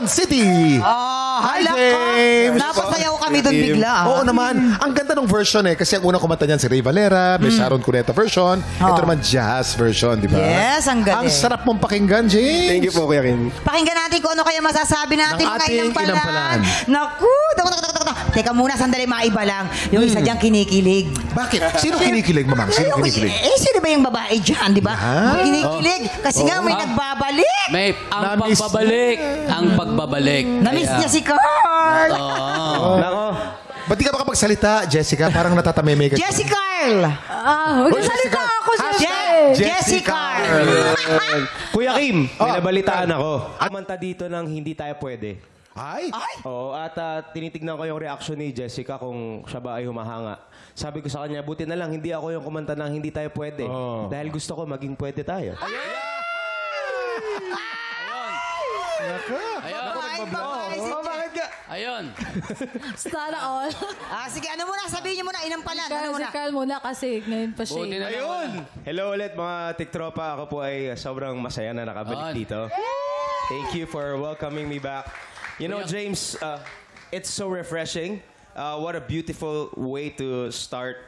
Quezon City. Hi, James. Napasayaw kami doon bigla. Oo naman. Ang ganda ng version eh. Kasi ang unang kumanta niyan si Ray Valera, may Sharon Cuneta version. Ito naman jazz version, di ba? Yes, ang galing. Ang sarap mong pakinggan, James. Thank you po, Kuya Kim. Pakinggan natin kung ano kaya masasabi natin Ng mga ating inampalan. inampalan. Naku! Teka muna, sandali, maiba lang. Yung isa diyang kinikilig. Bakit? Sino kinikilig, mamang? Sino kinikilig? Sino ba yung babae dyan, di ba? Kinikilig. Kasi nga may nagbabalik. May ang Na-miss pagbabalik. Ang pagbabalik. Namiss niya si Carl. Nako. Ba't di ka makapagsalita, Jessica? Parang natatameme ka. Jessie Carl. Magsasalita ako sa Jessie Carl. Kuya Kim, may nabalitaan ako. Kumanta dito ng Hindi Tayo Pwede. Ay? Oo, at tinitignan ko yung reaction ni Jessica kung siya ba ay humahanga. Sabi ko sa kanya, buti na lang, hindi ako yung kumanta ng Hindi Tayo Pwede. Dahil gusto ko maging pwede tayo. Ayun. Bakit ka? Ayun. Sana all. Sige, ano muna? Sabihin niyo muna, inampalan. Ano muna? Si Carl muna kasi ngayon pa siya. Buti na lang. Ayun! Hello ulit mga tiktropa. Ako po ay sobrang masaya na nakabalik dito. Thank you for welcoming me back. You know, James, it's so refreshing. What a beautiful way to start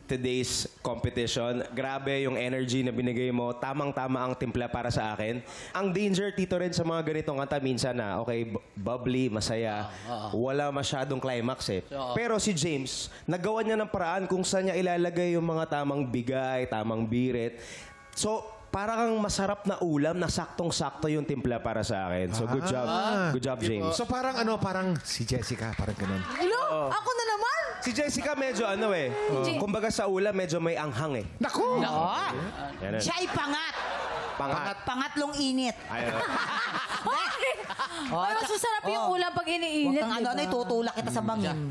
today's competition. Grabe yung energy na binigay mo. Tamang-tama ang timpla para sa akin. Ang danger, Tito Red, sa mga ganitong kanta minsan na, okay, bubbly, masaya, wala masyadong climax eh. Pero si James, nagawa niya ng paraan kung saan niya ilalagay yung mga tamang bigay, tamang birit. So, parang masarap na ulam na saktong-sakto yung timpla para sa akin. So, good job. Good job, James. So parang parang si Jessica, parang ganun. Hello? Ako na naman? Si Jessica medyo kumbaga sa ulam medyo may anghang eh. Naku! Yan. Siya ay pangat. Pangatlong init. Ayun. Ay, mas masarap yung ulam pag iniinit. Huwag kang diba? itutulak kita sa bangin.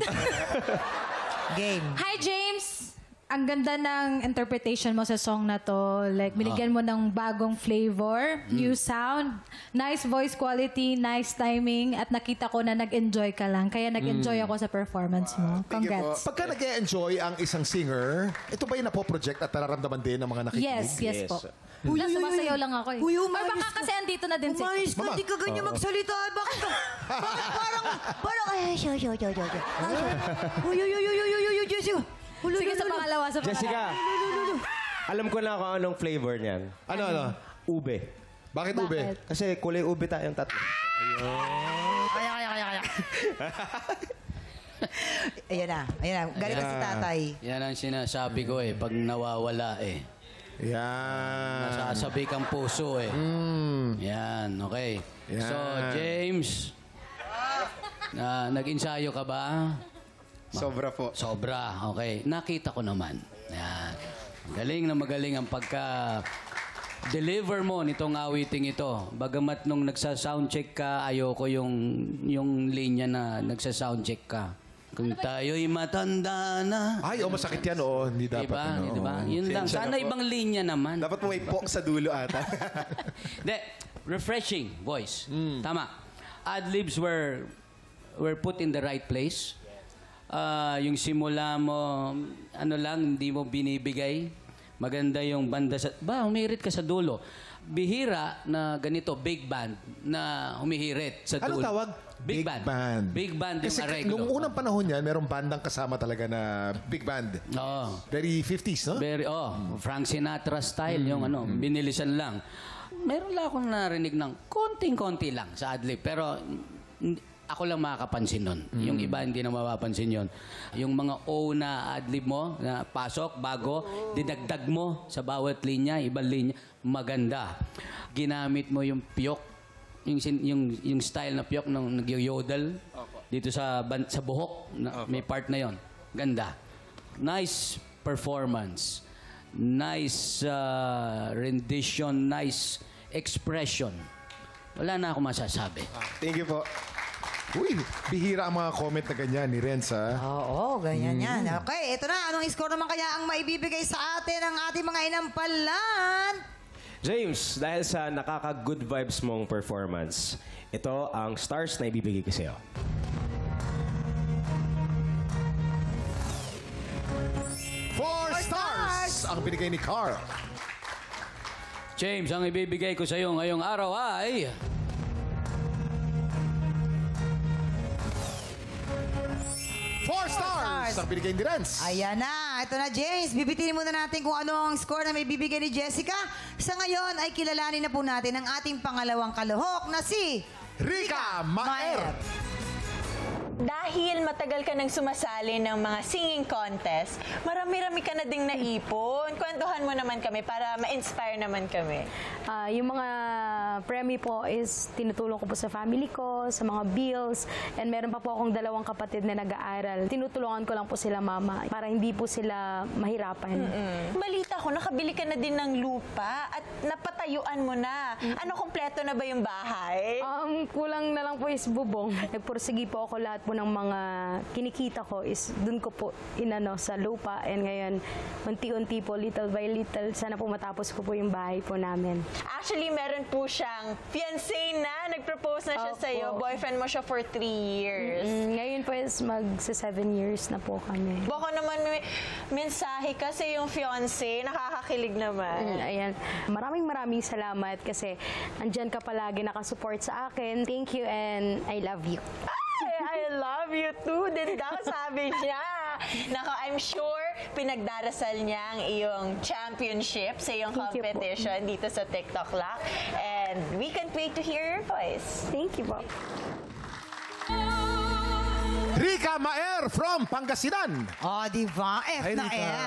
Game. Hi, James! Ang ganda ng interpretation mo sa song na to. Like, binigyan mo ng bagong flavor, new sound, nice voice quality, nice timing, at nakita ko na nag-enjoy ka lang. Kaya nag-enjoy ako sa performance mo. Congrats. Pagka nag-enjoy ang isang singer, ito ba yung napoproject at nararamdaman din ng mga nakikinig? Yes po. Wala, sumasayaw lang ako eh. Or baka kasi andito na din si... Umayos ka, di ka ganyan magsalita. Bakit parang, Jessica. Sige sa pangalawa, sa pangalawa. Jessica, alam ko na kung anong flavor niyan. Ano? Ube. Bakit ube? Kasi kulay ube tayong tatlo. Kaya. Ayan na. Galit na si tatay. Yan ang sinasabi ko eh. Pag nawawala eh. Yan. Nasasabi kang puso eh. Yan, okay. Yan. So, James, nag-ensayo ka ba? Sobra po. Sobra, okay. Nakita ko naman. Yan. Magaling ang pagka-deliver mo nitong awiting ito. Bagamat nung nagsa-soundcheck ka, ayoko yung linya na nagsa-soundcheck ka. Kung tayo'y matanda na. Ay, masakit yan, Hindi dapat. Diba? Yun lang. Sana ibang linya naman. Dapat mo may po sa dulo ata. De, refreshing voice. Tama. Ad-libs were put in the right place. Yung simula mo, hindi mo binibigay. Maganda yung banda sa... humihirit ka sa dulo. Bihira na ganito, big band, na humihirit sa dulo. Ano tawag? Big band. Big band yung Kasi areglo. nung unang panahon yan, merong bandang kasama talaga na big band. Oo. Very 50s, no? Frank Sinatra style, yung binilisan lang. Meron lang akong narinig ng konting-konti lang sa adlib. Pero ako lang makakapansin nun. Yung iba hindi na mapapansin yun. Yung mga O na adlib mo, na pasok, bago, dinagdag mo sa bawat linya, ibang linya, maganda. Ginamit mo yung piyok, yung style na piyok nung nag-yodel dito sa buhok. May part na yon. Ganda. Nice performance. Nice rendition. Nice expression. Wala na ako masasabi. Thank you po. Uy, bihira ang mga comment na ganyan ni Renza. Oo, ganyan yan. Okay, ito na. Anong score naman kaya ang maibibigay sa atin ng ating mga inampalan? James, dahil sa nakaka-good vibes mong performance, ito ang stars na ibibigay ko sa'yo. 4 stars ang binigay ni Carl. James, ang ibibigay ko sa iyo ngayong araw ay... ang binigay ni Renz. Ayan na. Ito na, James. Bibitinin muna natin kung ano ang score na may bibigay ni Jessica. Sa ngayon ay kilalanin na po natin ang ating pangalawang kaluhok na si Rica Maer. Dahil matagal ka nang sumasali ng mga singing contest, marami-rami ka na ding naipon. Kwentuhan mo naman kami para ma-inspire naman kami. Yung mga premyo po is tinutulong ko po sa family ko, sa mga bills, and meron pa po akong 2 kapatid na nag-aaral. Tinutulungan ko lang po sila mama para hindi po sila mahirapan. Balita ko, nakabili ka na din ng lupa at napatayuan mo na. Ano, kompleto na ba yung bahay? Kulang na lang po is bubong. Nagpursigi po ako lahat po ng mga kinikita ko is dun ko po inano sa lupa, and ngayon unti-unti po, little by little, sana po matapos ko po yung bahay po namin. Actually, meron po siyang fiancé na. Nag-propose na siya Opo. sa'yo. Boyfriend mo siya for 3 years. Ngayon po is magsa 7 years na po kami. Baka naman may mensahe ka sa iyong fiancé. Nakakakilig naman. Ayan. Maraming salamat kasi andyan ka palagi nakasupport sa akin. Thank you and I love you. I love you too, din daw, sabi niya. Nako, I'm sure pinagdarasal niya ang iyong championship sa iyong Thank you po. competition dito sa TikTok Lock. And we can't wait to hear your voice. Thank you po. Rica Maer from Pangasinan. Oh, di ba? F Ay, na F. Rica.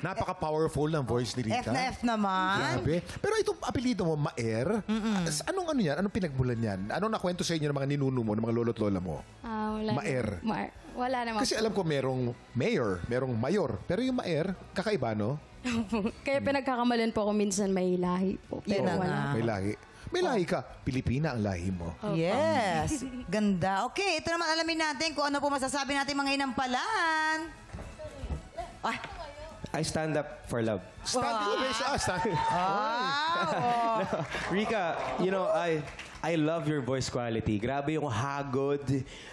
Napaka-powerful ng voice ni Rica. F na F naman. Grabe. Pero itong apelido mo, Maer, anong ano yan? Anong pinagmulan yan? Anong nakwento sa inyo ng mga ninuno mo, ng mga lolo't lola mo? Wala Maer. Wala naman. Kasi alam ko merong mayor, merong mayor. Pero yung Maer, kakaiba, no? Kaya pinagkakamalan po ako minsan may lahi po. Yun na Pero nga. May lahi. May lahi ka. Pilipina ang lahi mo. Yes. Ganda. Okay, ito naman alamin natin kung ano po masasabi natin mga inampalan. Ay, I stand up for love. Standing ovation. Standing. wow. Rika, you know, I love your voice quality. Grabe yung hagod,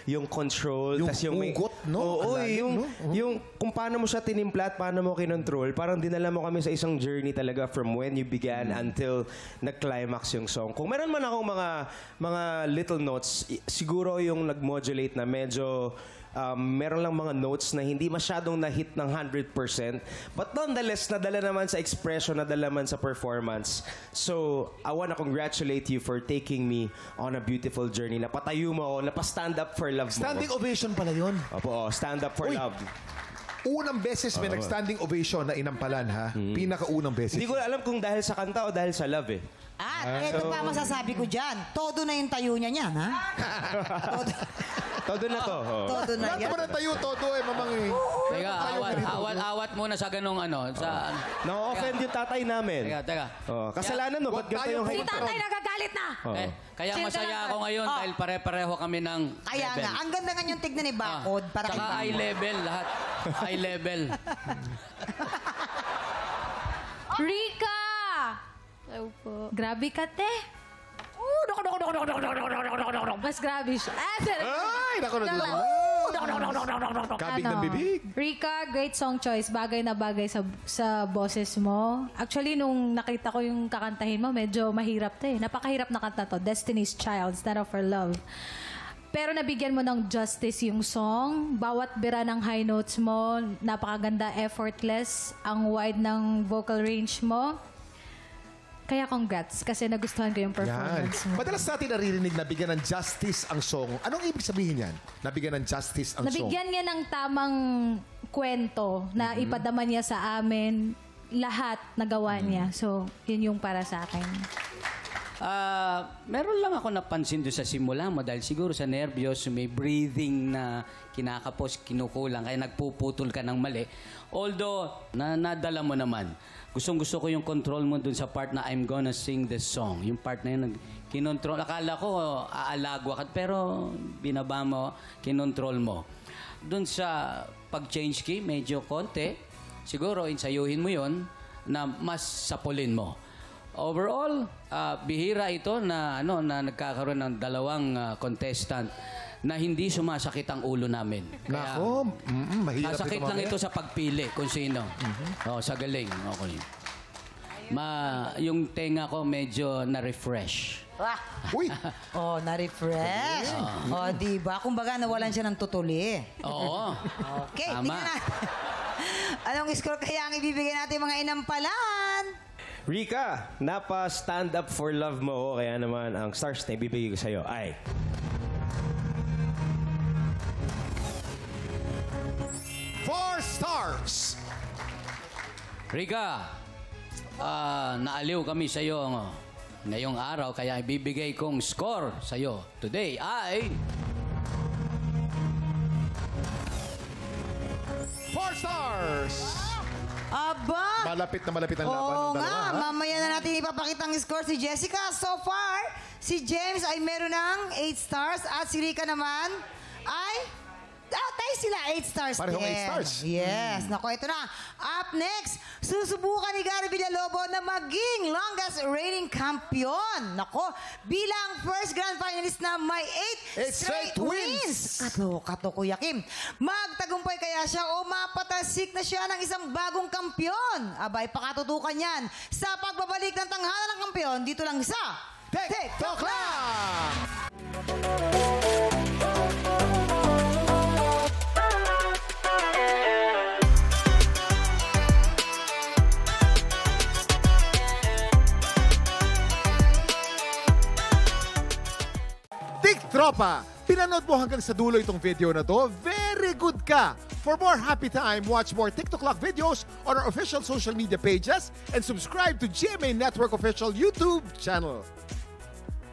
yung control, Yung tas yung hugot, no? Oo, Ang lalim, yung, no? yung kung paano mo siya tinimpla at paano mo kinontrol, parang dinala mo kami sa isang journey talaga from when you began until nag-climax yung song. Kung meron man akong mga little notes, siguro yung nag-modulate na medyo meron lang mga notes na hindi masyadong na-hit ng 100%. But nonetheless, nadala naman sa expression, nadala naman sa performance. So, I wanna congratulate you for taking me on a beautiful journey. Napatayo mo ako, napa-stand up for love mo. Standing ovation pala yun. Opo, stand up for Uy. love. Unang beses may nag-standing ovation na inampalan, ha? Pinakaunang beses. Hindi ko alam kung dahil sa kanta o dahil sa love eh. At ito pa masasabi ko dyan. Todo na yung tayo niya niyan, ha? Todo na to. Oh. Todo na Lahat yan. naman ang tayo, todo eh, mamang eh. Teka, awat muna sa ganong ano. Sa, Na-offend yung tatay namin. teka. Oh, kasalanan mo, ba't ganito yung Si height? tatay nagagalit na! Oo. Kaya Chill ka masaya lang. ako ngayon Oh. dahil pare-pareho kami ng Kaya level. nga, ang ganda nga yung tignan ni Bakod. Para Saka kay eye level, lahat. Eye level. Rika! Grabe ka, te. Mas grabe siya. Ay, naku, kabig ng bibig. Rika, great song choice. Bagay na bagay sa boses mo. Actually, nung nakita ko yung kakantahin mo, medyo mahirap to eh. Napakahirap na kanta to. Destiny's Child, Stand Up for Love. Pero nabigyan mo ng justice yung song. Bawat bira ng high notes mo, napakaganda, effortless. Ang wide ng vocal range mo. Kaya congrats, kasi nagustuhan ko yung Yan. performance mo. Madalas natin naririnig na bigyan ng justice ang song. Anong ibig sabihin yan? Nabigyan ng justice ang song? Nabigyan niya ng tamang kwento na ipadama niya sa amin lahat nagawa niya. So, yun yung para sa akin. Meron lang ako napansin doon sa simula mo dahil siguro sa nervyos, may breathing na kinakapos, kinukulang, kaya nagpuputol ka ng mali. Although, nadala mo naman. Gustong-gusto ko yung control mo doon sa part na I'm gonna sing this song. Yung part na yun, kinontrol. Akala ko aalagwa ka, pero binaba mo, kinontrol mo. Doon sa pag-change key, medyo konti. Siguro, insayuhin mo yun na mas sapulin mo. Overall, bihira ito na nagkakaroon ng 2 contestant na hindi sumasakit ang ulo namin. Nako, mahirap Sasakit ito lang mamaya. ito sa pagpili kung sino. Sa galing. Okay. yung tenga ko medyo na-refresh. Uy, Oh, na-refresh. Oh, diba? Kumbaga, nawalan siya ng tutuli. Oo. Okay, Tama. tingnan natin. Anong score kaya ang ibibigay natin mga inampalan? Rika, napa-stand up for love mo. Kaya naman, ang stars na ibibigay ko sa'yo ay... Four stars. Rika, naaliw kami sa iyo ngayong araw kaya ibibigay kong score sa iyo today ay 4 stars. Aba! Malapit ang laban Oo ng dalawa. nga, ha? mamaya na natin ipapakita ang score si Jessica. So far, si James ay meron ng 8 stars at si Rika naman ay... tayo sila 8 stars Parehong din. 8 stars. Yes. Nako, ito na. Up next, susubukan ni Gary Villalobos na maging longest reigning champion. Nako, bilang first grand finalist na may 8 straight wins. Kato, Kuya Kim. Magtagumpay kaya siya o mapatasik na siya ng isang bagong kampiyon? Abay, pakatutukan yan sa pagbabalik ng tanghalan ng kampiyon dito lang sa TikTok lang! Tropa, pinanood mo hanggang sa dulo itong video na to? Very good ka! For more happy time, watch more TikTok Lock videos on our official social media pages and subscribe to GMA Network official YouTube channel.